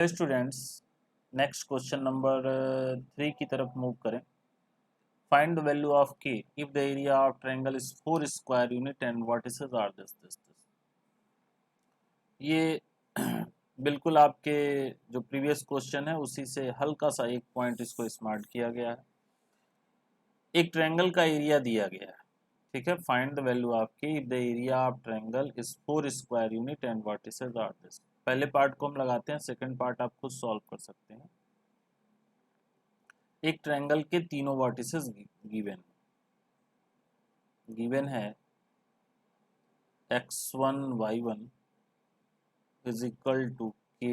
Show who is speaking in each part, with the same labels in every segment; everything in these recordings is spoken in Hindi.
Speaker 1: स्टूडेंट्स, नेक्स्ट क्वेश्चन नंबर 3 की तरफ मूव करें। Find the value of k if the area of triangle is 4 square unit and vertices are this. ये बिल्कुल आपके जो प्रीवियस क्वेश्चन है उसी से हल्का सा एक पॉइंट इसको स्मार्ट किया गया है। एक ट्रायंगल का एरिया दिया गया है, ठीक है। Find the value of k if the area of triangle is 4 square unit and vertices are this. पहले पार्ट को हम लगाते हैं, सेकंड पार्ट आप खुद सॉल्व कर सकते हैं। एक ट्रायंगल के तीनों वर्टिसेस गिवन गिवन है x1 y1 is equal to के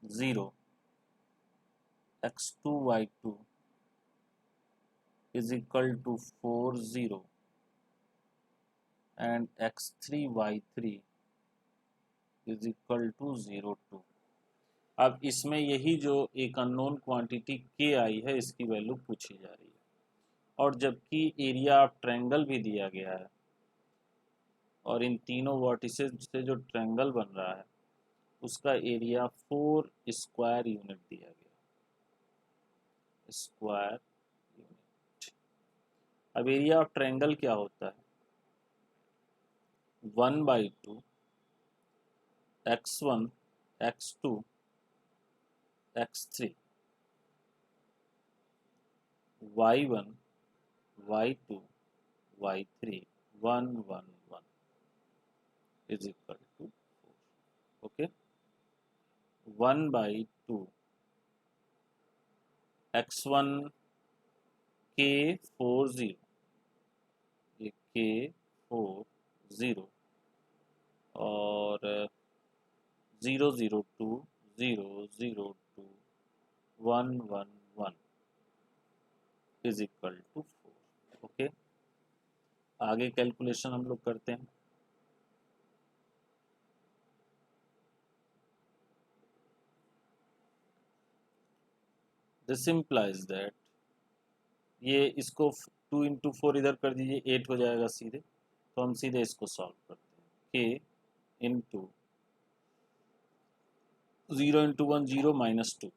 Speaker 1: 0, x2 y2 is equal to 4 0 and x3 y3 is equal to 0 2। अब इसमें यही जो एक अननोन क्वांटिटी के आई है इसकी वैल्यू पूछी जा रही है, और जबकि एरिया ऑफ ट्रायंगल भी दिया गया है और इन तीनों वर्टिसेस से जो ट्रायंगल बन रहा है उसका एरिया 4 स्क्वायर यूनिट दिया गया, स्क्वायर यूनिट। अब एरिया ऑफ ट्रायंगल क्या होता है? 1/2 x1 x2 x3 y1 y2 y3 1 1 1 is equal to 4. Okay, 1/2 x1 k 4 0, ये k 4 0 और 0 0 2 0 0 2 1 1 1 इज इक्वल टू 4। ओके, आगे कैलकुलेशन हम लोग करते हैं। दिस इम्प्लाइज दैट, ये इसको 2 इंटू 4 इधर कर दीजिए, 8 हो जाएगा सीधे। तो हम सीधे इसको सॉल्व करते हैं। k into 0 into 1 0 minus 2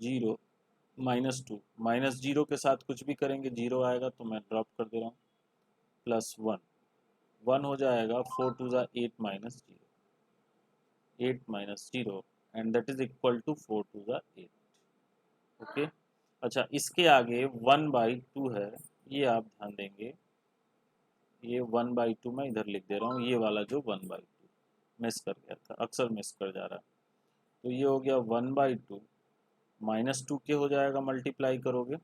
Speaker 1: 0 minus 2 minus 0 के साथ कुछ भी करेंगे 0 आएगा, तो मैं ड्रॉप कर दे रहा हूँ। प्लस 1 1 हो जाएगा, 4 टू ज़ा 8 minus 0 8 minus 0 and that is equal to 4 टू ज़ा 8। ओके, अच्छा इसके आगे 1/2 है, ये आप ध्यान देंगे, ये 1/2 मैं इधर लिख दे रहा हूँ, ये वाला जो 1/2 मिस कर गया था, अक्सर मिस कर जा रहा है। तो ये हो गया 1/2 माइनस 2 के हो जाएगा, मल्टीप्लाई करोगे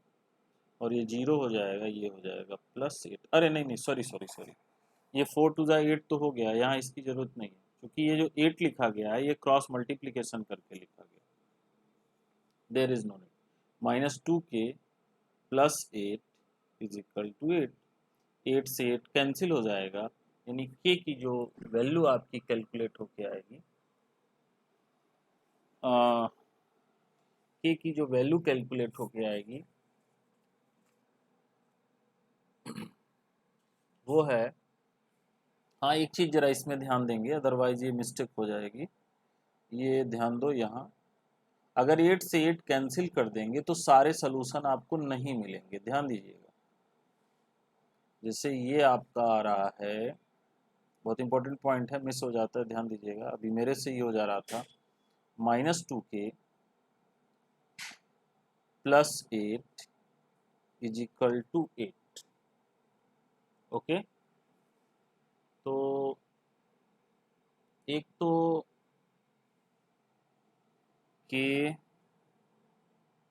Speaker 1: और ये 0 हो जाएगा, ये हो जाएगा प्लस 8। अरे नहीं नहीं, सॉरी सॉरी सॉरी, ये 4 टू ज़ा 8 तो हो गया, यहाँ इसकी ज़रूरत नहीं है क्योंकि ये जो 8 लिखा गया है ये क्रॉस मल्टीप्लिकेशन करके लिखा गया, there is no need. Minus 2 के प्लस 8 इज इक्वल टू 8, 8 से 8 कैंसिल हो जाएगा, यानी के की जो वैल्यू आपकी कैलकुलेट होके आएगी, के की जो वैल्यू कैलकुलेट होके आएगी वो है, हाँ एक चीज़ जरा इसमें ध्यान देंगे अदरवाइज ये मिस्टेक हो जाएगी। ये ध्यान दो, यहाँ अगर 8 से 8 कैंसिल कर देंगे तो सारे सलूशन आपको नहीं मिलेंगे, ध्यान दीजिएगा। जैसे ये आपका आ रहा है, बहुत इंपॉर्टेंट पॉइंट है, मिस हो जाता है, ध्यान दीजिएगा। अभी मेरे से ही हो जा रहा था, -2 के plus 8 is equal to 8। Okay, तो एक तो के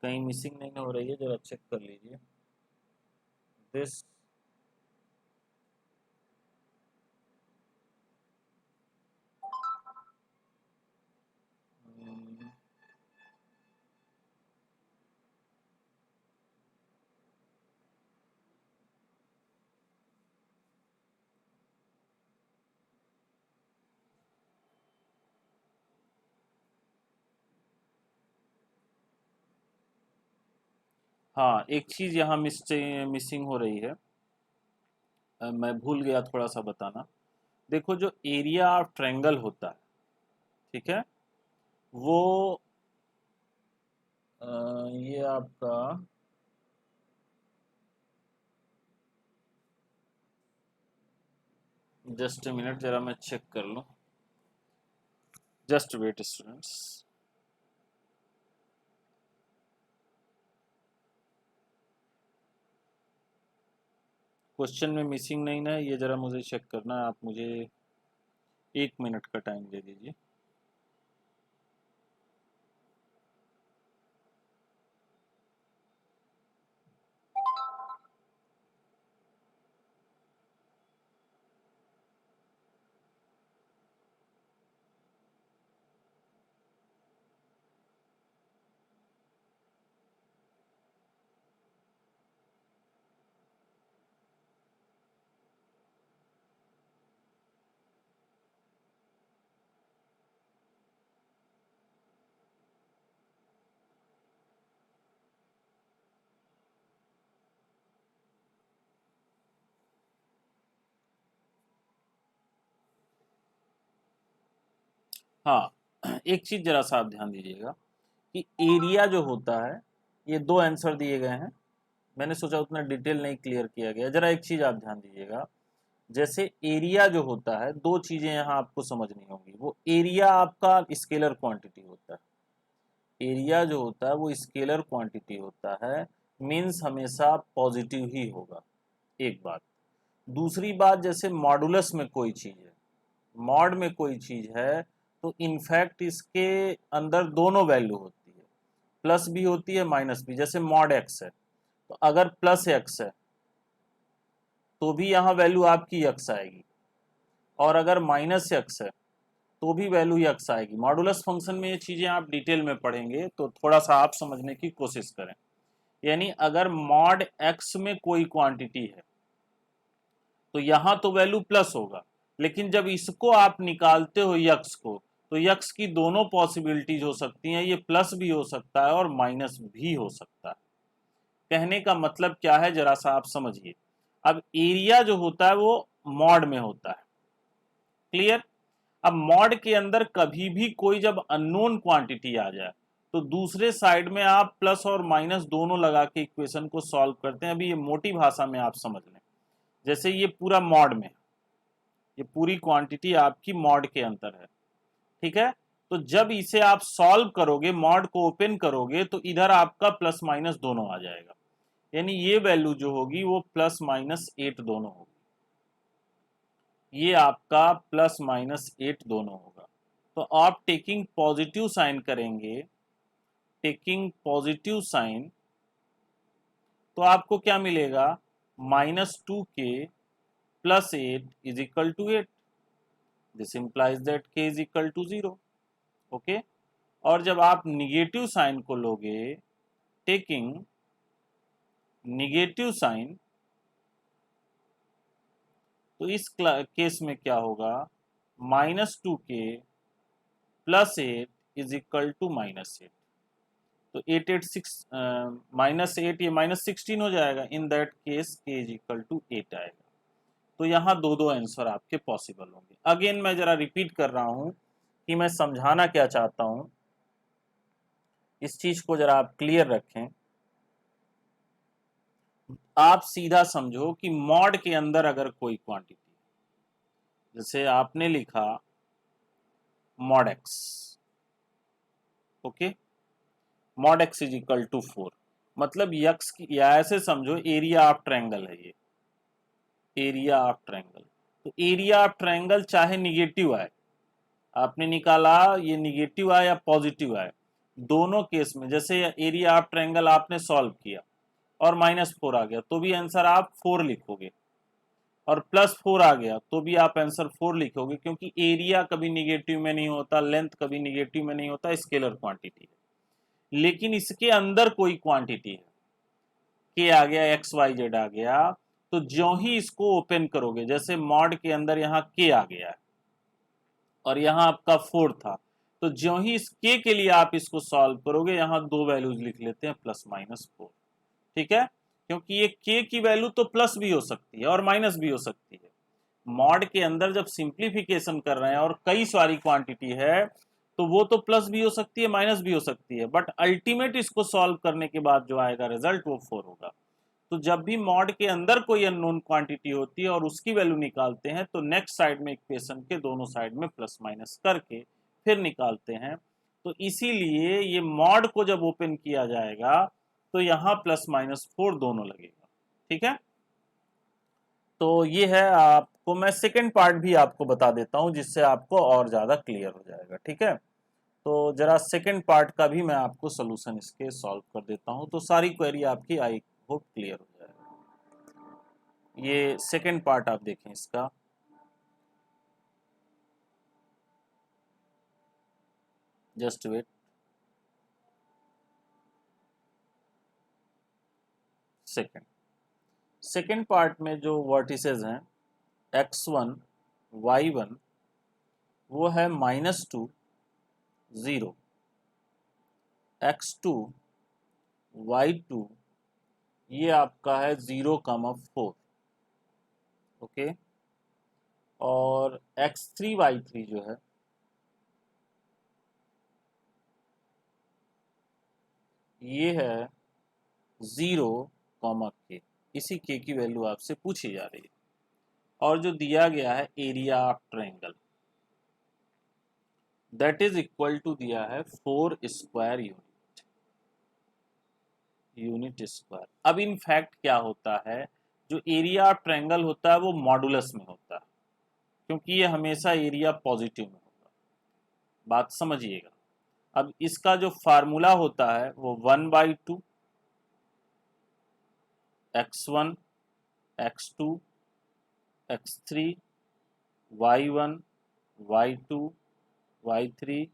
Speaker 1: कहीं मिसिंग नहीं हो रही है, जरा चेक कर लीजिए। दिस हाँ एक चीज़ यहाँ मिसिंग हो रही है, मैं भूल गया थोड़ा सा बताना। देखो जो एरिया ऑफ ट्रायंगल होता है, ठीक है, वो ये आपका जस्ट ए मिनट, जरा मैं चेक कर लूं, जस्ट वेट स्टूडेंट्स। क्वेश्चन में मिसिंग नहीं ना, ये जरा मुझे चेक करना है, आप मुझे 1 मिनट का टाइम दे दीजिए। हाँ, एक चीज जरा सा आप ध्यान दीजिएगा कि एरिया जो होता है, ये दो आंसर दिए गए हैं, मैंने सोचा उतना डिटेल नहीं क्लियर किया गया। जरा एक चीज आप ध्यान दीजिएगा, जैसे एरिया जो होता है, दो चीजें यहाँ आपको समझनी होगी। वो एरिया आपका स्केलर क्वांटिटी होता है, एरिया जो होता है वो स्केलर क्वांटिटी होता है, मीन्स हमेशा पॉजिटिव ही होगा, एक बात। दूसरी बात, जैसे मॉडुलस में कोई चीज है, मॉड में कोई चीज है, तो इनफैक्ट इसके अंदर दोनों वैल्यू होती है, प्लस भी होती है माइनस भी। जैसे मॉड एक्स है, तो अगर प्लस एक्स है तो भी यहाँ वैल्यू आपकी यक्स आएगी, और अगर माइनस यक्स है तो भी वैल्यू यक्स आएगी। मॉडुलस फंक्शन में ये चीजें आप डिटेल में पढ़ेंगे तो थोड़ा सा आप समझने की कोशिश करें। यानी अगर मॉड एक्स में कोई क्वांटिटी है तो यहां तो वैल्यू प्लस होगा, लेकिन जब इसको आप निकालते हो यक्स को, तो यक्स की दोनों पॉसिबिलिटीज हो सकती हैं, ये प्लस भी हो सकता है और माइनस भी हो सकता है। कहने का मतलब क्या है, जरा सा आप समझिए। अब एरिया जो होता है वो मॉड में होता है, क्लियर। अब मॉड के अंदर कभी भी कोई जब अननोन क्वांटिटी आ जाए, तो दूसरे साइड में आप प्लस और माइनस दोनों लगा के इक्वेशन को सॉल्व करते हैं। अभी ये मोटी भाषा में आप समझ लें, जैसे ये पूरा मॉड में, ये पूरी क्वांटिटी आपकी मॉड के अंदर है, ठीक है। तो जब इसे आप सॉल्व करोगे, मॉड को ओपन करोगे, तो इधर आपका प्लस माइनस दोनों आ जाएगा, यानी ये वैल्यू जो होगी वो +-8 दोनों होगी, ये आपका +-8 दोनों होगा। तो आप टेकिंग पॉजिटिव साइन करेंगे, टेकिंग पॉजिटिव साइन, तो आपको क्या मिलेगा, -2k + 8 = 8। This implies that k = 0, okay. और जब आप निगेटिव साइन को लोगे, टेकिंग निगेटिव साइन, तो इस केस में क्या होगा, -2k + 8 = -8। तो 8 -8 ये -16 हो जाएगा, इन दैट केस k = 8 आएगा। तो यहाँ दो दो आंसर आपके पॉसिबल होंगे। अगेन मैं जरा रिपीट कर रहा हूँ कि मैं समझाना क्या चाहता हूँ, इस चीज को जरा आप क्लियर रखें। आप सीधा समझो कि मॉड के अंदर अगर कोई क्वांटिटी, जैसे आपने लिखा mod x, okay, mod x = 4, मतलब यक्स की, या ऐसे समझो एरिया ऑफ ट्रायंगल है ये, एरिया ऑफ ट्रायंगल। तो एरिया ऑफ ट्रायंगल चाहे निगेटिव आए, आपने निकाला ये निगेटिव आए या पॉजिटिव आए, दोनों केस में, जैसे एरिया ऑफ ट्रायंगल आपने सॉल्व किया और -4 आ गया तो भी आंसर आप 4 लिखोगे, और +4 आ गया तो भी आप आंसर 4 लिखोगे, क्योंकि एरिया कभी निगेटिव में नहीं होता, लेंथ कभी निगेटिव में नहीं होता, स्केलर क्वांटिटी है। लेकिन इसके अंदर कोई क्वांटिटी है, के आ गया, एक्स वाई जेड आ गया, तो ज्यों ही इसको ओपन करोगे, जैसे मॉड के अंदर यहाँ के आ गया है और यहाँ आपका 4 था, तो ज्यों ही इस के लिए आप इसको सॉल्व करोगे, यहाँ दो वैल्यूज लिख लेते हैं +-4, ठीक है। क्योंकि ये के की वैल्यू तो प्लस भी हो सकती है और माइनस भी हो सकती है। मॉड के अंदर जब सिंप्लीफिकेशन कर रहे हैं और कई सारी क्वांटिटी है, तो वो तो प्लस भी हो सकती है माइनस भी हो सकती है, बट अल्टीमेट इसको सॉल्व करने के बाद जो आएगा रिजल्ट वो 4 होगा। तो जब भी मॉड के अंदर कोई अननोन क्वांटिटी होती है और उसकी वैल्यू निकालते हैं तो नेक्स्ट साइड में इक्वेशन के दोनों साइड में प्लस माइनस करके फिर निकालते हैं। तो इसीलिए ये मॉड को जब ओपन किया जाएगा तो यहाँ प्लस माइनस 4 दोनों लगेगा। ठीक है, तो ये है, आपको मैं सेकेंड पार्ट भी आपको बता देता हूँ जिससे आपको और ज़्यादा क्लियर हो जाएगा। ठीक है, तो जरा सेकेंड पार्ट का भी मैं आपको सोल्यूशन इसके सॉल्व कर देता हूँ, तो सारी क्वेरी आपकी आई होप क्लियर हो जाएगा। ये सेकेंड पार्ट आप देखें इसका। Just wait. सेकेंड पार्ट में जो वर्टिसेस हैं x1 y1 वो है -2 0, x2 y2 ये आपका है 0,4, ओके, और x3 y3 जो है ये है 0, इसी के की वैल्यू आपसे पूछी जा रही है। और जो दिया गया है area of triangle that is equal to दिया है 4 स्क्वायर यूनिट स्क्वायर। अब इन फैक्ट क्या होता है, जो एरिया ऑफ ट्रायंगल होता है वो मॉडुलस में होता है, क्योंकि ये हमेशा एरिया पॉजिटिव में होगा। बात समझिएगा। अब इसका जो फार्मूला होता है वो 1/2 x1 x2 x3 y1 y2 y3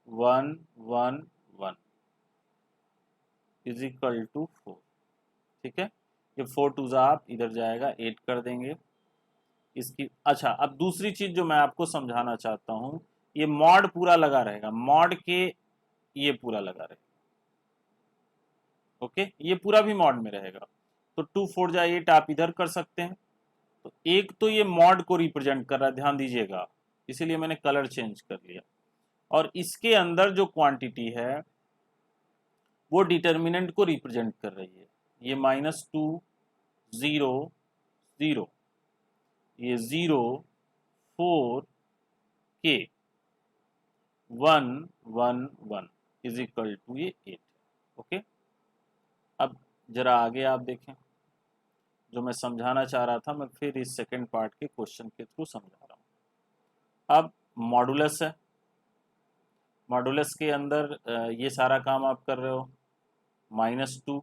Speaker 1: 1 1 1 is equal to 4। ठीक है, ये 4 टू आप इधर जाएगा 8 कर देंगे इसकी। अच्छा, अब दूसरी चीज जो मैं आपको समझाना चाहता हूं, ये मॉड पूरा लगा रहेगा, मॉड के ये पूरा लगा रहेगा, ओके, ये पूरा भी मॉड में रहेगा। तो 2 4 जा 8 आप इधर कर सकते हैं। तो एक तो ये मॉड को रिप्रेजेंट कर रहा है, ध्यान दीजिएगा, इसीलिए मैंने कलर चेंज कर लिया। और इसके अंदर जो क्वांटिटी है वो डिटर्मिनेंट को रिप्रेजेंट कर रही है। ये -2 0 0, ये 0 4 k 1 1 1 इज इक्वल टू ये 8। ओके, अब जरा आगे आप देखें, जो मैं समझाना चाह रहा था मैं फिर इस सेकंड पार्ट के क्वेश्चन के थ्रू समझा रहा हूं। अब मॉडुलस है, मॉडुलस के अंदर ये सारा काम आप कर रहे हो -2,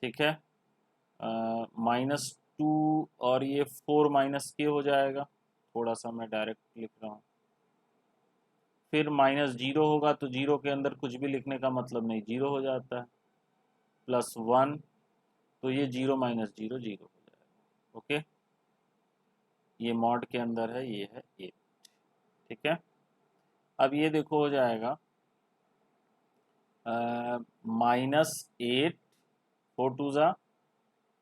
Speaker 1: ठीक है, -2 और ये 4 -k हो जाएगा, थोड़ा सा मैं डायरेक्ट लिख रहा हूँ। फिर -0 होगा तो 0 के अंदर कुछ भी लिखने का मतलब नहीं, 0 हो जाता है, +1 तो ये 0 - 0 0 हो जाएगा। ओके, ये मॉड के अंदर है, ये है 8। ठीक है, अब ये देखो हो जाएगा -8 4 2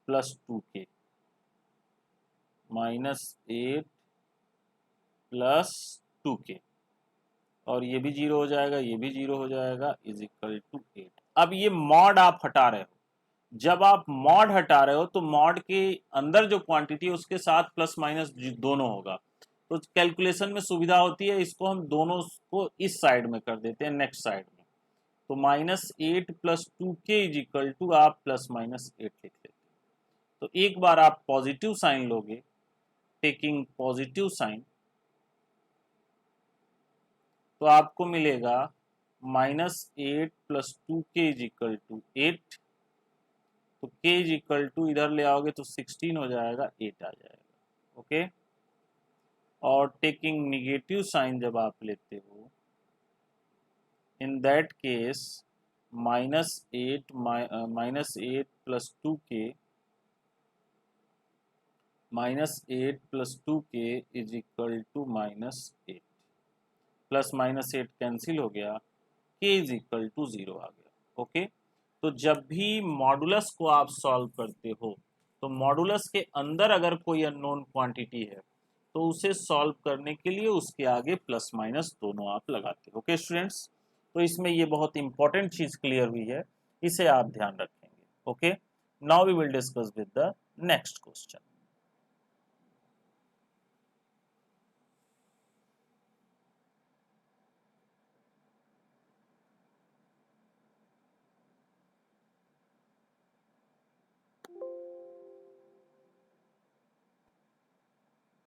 Speaker 1: + 2k -8 + 2k, और ये भी 0 हो जाएगा, ये भी 0 हो जाएगा, इज इक्वल टू 8। अब ये मॉड आप हटा रहे हो, जब आप मॉड हटा रहे हो तो मॉड के अंदर जो क्वांटिटी है उसके साथ प्लस माइनस दोनों होगा, तो कैलकुलेशन में सुविधा होती है, इसको हम दोनों को इस साइड में कर देते हैं, नेक्स्ट साइड में। तो -8 + 2k इज इक्वल टू आप +-8 लिख लेते हैं। तो एक बार आप पॉजिटिव साइन लोगे, टेकिंग पॉजिटिव साइन, तो आपको मिलेगा -8 + 2k इज इक्वल टू 8। तो k इज इक्वल टू इधर ले आओगे तो 16 हो जाएगा, 8 आ जाएगा। ओके, और टेकिंग निगेटिव साइन जब आप लेते हो, in that case -8 + 2k -8 + 2k is equal to -8, +-8 cancel हो गया, k इज इक्वल टू 0 आ गया। ओके, तो जब भी मॉडुलस को आप सॉल्व करते हो तो मॉडुलस के अंदर अगर कोई अननोन क्वांटिटी है तो उसे सॉल्व करने के लिए उसके आगे प्लस माइनस दोनों आप लगाते हो। ओके स्टूडेंट्स, तो इसमें ये बहुत इंपॉर्टेंट चीज क्लियर हुई है, इसे आप ध्यान रखेंगे। Okay, now we will discuss with the next question.